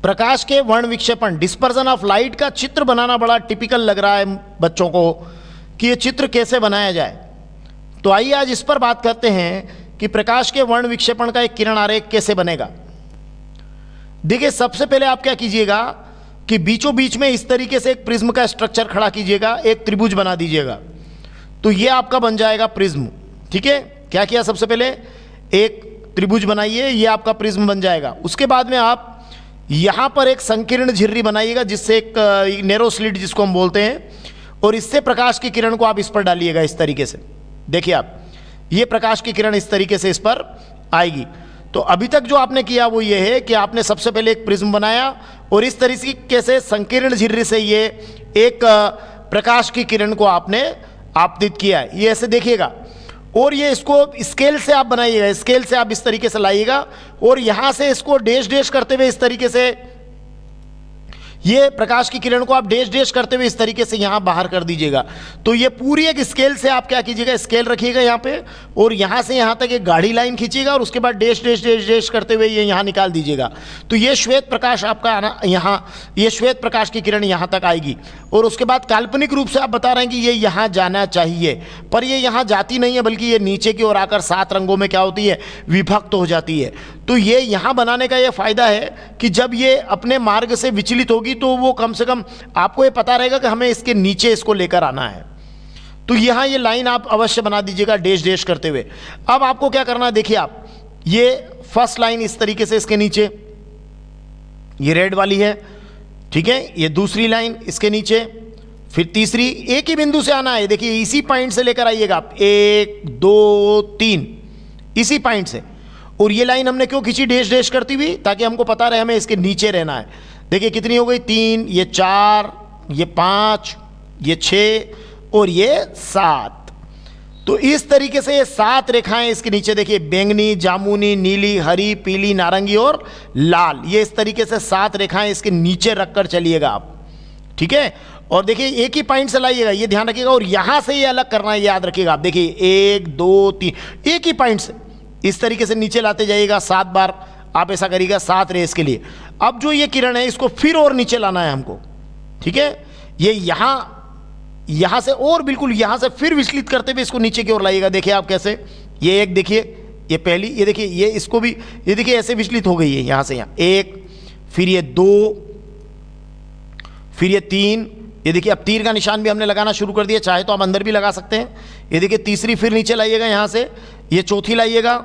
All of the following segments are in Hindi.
प्रकाश के वर्ण विक्षेपण, डिस्पर्जन ऑफ लाइट का चित्र बनाना बड़ा टिपिकल लग रहा है बच्चों को कि ये चित्र कैसे बनाया जाए। तो आइए आज इस पर बात करते हैं कि प्रकाश के वर्ण विक्षेपण का एक किरण आरेख कैसे बनेगा। देखिए, सबसे पहले आप क्या कीजिएगा कि बीचों बीच में इस तरीके से एक प्रिज्म का स्ट्रक्चर खड़ा कीजिएगा, एक त्रिभुज बना दीजिएगा। तो ये आपका बन जाएगा प्रिज्म। ठीक है, क्या किया, सबसे पहले एक त्रिभुज बनाइए, ये आपका प्रिज्म बन जाएगा। उसके बाद में आप यहाँ पर एक संकीर्ण झिर्री बनाइएगा, जिससे एक नैरो स्लिट जिसको हम बोलते हैं, और इससे प्रकाश की किरण को आप इस पर डालिएगा इस तरीके से। देखिए आप, ये प्रकाश की किरण इस तरीके से इस पर आएगी। तो अभी तक जो आपने किया वो ये है कि आपने सबसे पहले एक प्रिज्म बनाया और इस तरीके से संकीर्ण झिर्री से ये एक प्रकाश की किरण को आपने आपतित किया है। ये ऐसे देखिएगा, और ये इसको स्केल से आप बनाइएगा, स्केल से आप इस तरीके से लाइएगा और यहाँ से इसको डैश डैश करते हुए इस तरीके से ये प्रकाश की किरण को आप डैश डैश करते हुए इस तरीके से यहाँ बाहर कर दीजिएगा। तो ये पूरी एक स्केल से आप क्या कीजिएगा, स्केल रखिएगा यहाँ पे और यहाँ से यहाँ तक एक गाढ़ी लाइन खींचिएगा और उसके बाद डैश डैश डैश डैश करते हुए ये यहाँ निकाल दीजिएगा। तो ये श्वेत प्रकाश आपका आना यहाँ, ये श्वेत प्रकाश की किरण यहाँ तक आएगी और उसके बाद काल्पनिक रूप से आप बता रहे हैं कि ये यहाँ जाना चाहिए, पर ये यहाँ जाती नहीं है, बल्कि ये नीचे की ओर आकर 7 रंगों में क्या होती है, विभक्त हो जाती है। तो ये यहाँ बनाने का ये फ़ायदा है कि जब ये अपने मार्ग से विचलित होगी तो वो कम से कम आपको ये पता रहेगा कि हमें इसके नीचे इसको लेकर आना है। तो यहाँ ये लाइन आप अवश्य बना दीजिएगा डैश डैश करते हुए। अब आपको क्या करना है, देखिए आप, ये फर्स्ट लाइन इस तरीके से इसके नीचे, ये रेड वाली है, ठीक है, ये दूसरी लाइन इसके नीचे, फिर तीसरी, एक ही बिंदु से आना है। देखिए इसी पॉइंट से लेकर आइएगा आप, 1 2 3, इसी पॉइंट से। और ये लाइन हमने क्यों खींची डैश डैश करती हुई, ताकि हमको पता रहे हमें इसके नीचे रहना है। देखिए कितनी हो गई, 3, ये 4, ये 5, ये 6 और ये 7। तो इस तरीके से ये 7 रेखाएं इसके नीचे, देखिए बैंगनी, जामुनी, नीली, हरी, पीली, नारंगी और लाल, ये इस तरीके से 7 रेखाएं इसके नीचे रखकर चलिएगा आप। ठीक है, और देखिए एक ही पॉइंट से लाइएगा, ये ध्यान रखिएगा, और यहां से ये अलग करना है, याद रखिएगा आप। देखिए 1 2 3, एक ही पॉइंट से इस तरीके से नीचे लाते जाइएगा 7 बार, आप ऐसा करिएगा 7 रेस के लिए। अब जो ये किरण है इसको फिर और नीचे लाना है हमको। ठीक है, ये यहां से और बिल्कुल यहां से फिर विचलित करते हुए इसको नीचे की ओर लाइएगा। देखिए आप कैसे, ये एक, देखिए ये पहली, ये देखिए ये इसको भी, ये देखिए ऐसे विचलित हो गई है, यहां से यहाँ 1, फिर ये 2, फिर ये 3, ये देखिए अब तीर का निशान भी हमने लगाना शुरू कर दिया, चाहे तो आप अंदर भी लगा सकते हैं। ये देखिए तीसरी फिर नीचे लाइएगा यहाँ से, ये चौथी लाइएगा,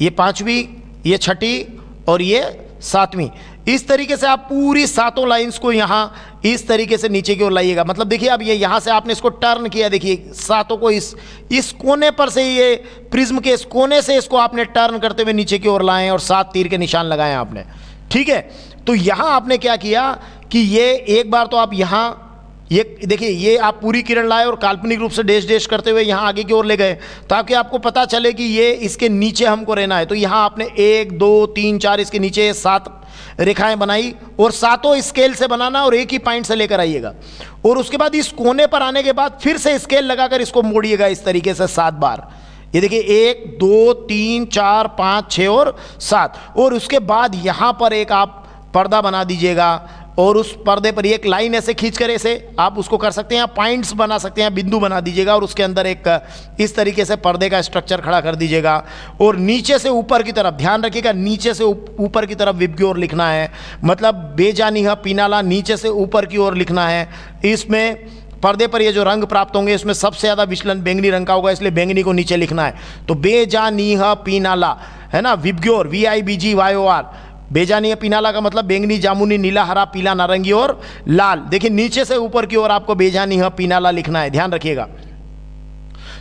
ये 5वीं, ये 6ठी और ये 7वीं। इस तरीके से आप पूरी 7 लाइंस को यहाँ इस तरीके से नीचे की ओर लाइएगा। मतलब देखिए अब ये यहाँ से आपने इसको टर्न किया, देखिए 7 को इस कोने पर से, ये प्रिज्म के इस कोने से इसको आपने टर्न करते हुए नीचे की ओर लाए और 7 तीर के निशान लगाए आपने। ठीक है, तो यहाँ आपने क्या किया कि ये एक बार तो आप यहाँ, ये देखिए ये आप पूरी किरण लाए और काल्पनिक रूप से डैश डैश करते हुए यहाँ आगे की ओर ले गए, ताकि आपको पता चले कि ये इसके नीचे हमको रहना है। तो यहाँ आपने 1 2 3 4 इसके नीचे 7 रेखाएं बनाई और 7 स्केल से बनाना और एक ही पॉइंट से लेकर आइएगा। और उसके बाद इस कोने पर आने के बाद फिर से स्केल लगाकर इसको मोड़िएगा इस तरीके से 7 बार। ये देखिए 1 2 3 4 5 6 और 7। और उसके बाद यहाँ पर एक आप पर्दा बना दीजिएगा और उस पर्दे पर एक लाइन ऐसे खींच कर, ऐसे आप उसको कर सकते हैं, पॉइंट्स बना सकते हैं, बिंदु बना दीजिएगा और उसके अंदर एक इस तरीके से पर्दे का स्ट्रक्चर खड़ा कर दीजिएगा। और नीचे से ऊपर की तरफ, ध्यान रखिएगा, नीचे से ऊपर की तरफ विब की ओर लिखना है, मतलब बेजानिहा पीनाला नीचे से ऊपर की ओर लिखना है। इसमें पर्दे पर ये जो रंग प्राप्त होंगे इसमें सबसे ज़्यादा विचलन बैंगनी रंग का होगा, इसलिए बैंगनी को नीचे लिखना है। तो बेजानिहा पीनाला है ना, विबग्योर VIBGYOR, बेजानिया पीनाला का मतलब बैंगनी, जामुनी, नीला, हरा, पीला, नारंगी और लाल। देखिए नीचे से ऊपर की ओर आपको बेजानिया पीनाला लिखना है, ध्यान रखिएगा।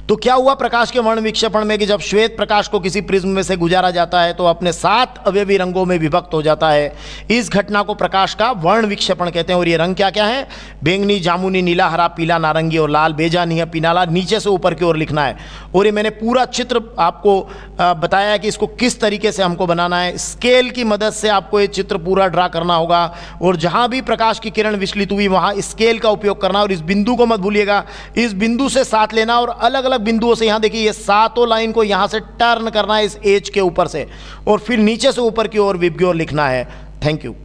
तो क्या हुआ प्रकाश के वर्ण विक्षेपण में कि जब श्वेत प्रकाश को किसी प्रिज्म में से गुजारा जाता है तो अपने 7 अवयवी रंगों में विभक्त हो जाता है। इस घटना को प्रकाश का वर्ण विक्षेपण कहते हैं। और ये रंग क्या क्या है, बैंगनी, जामुनी, नीला, हरा, पीला, नारंगी और लाल, बेजानिया पीनाला, नीचे से ऊपर की ओर लिखना है। और ये मैंने पूरा चित्र आपको बताया कि इसको किस तरीके से हमको बनाना है। स्केल की मदद से आपको ये चित्र पूरा ड्रा करना होगा और जहाँ भी प्रकाश की किरण विचलित हुई वहाँ स्केल का उपयोग करना। और इस बिंदु को मत भूलिएगा, इस बिंदु से 7 लेना और अलग अलग बिंदुओं से, यहाँ देखिए ये 7 लाइन को यहाँ से टर्न करना है इस एज के ऊपर से और फिर नीचे से ऊपर की ओर विबग्योर लिखना है। Thank you.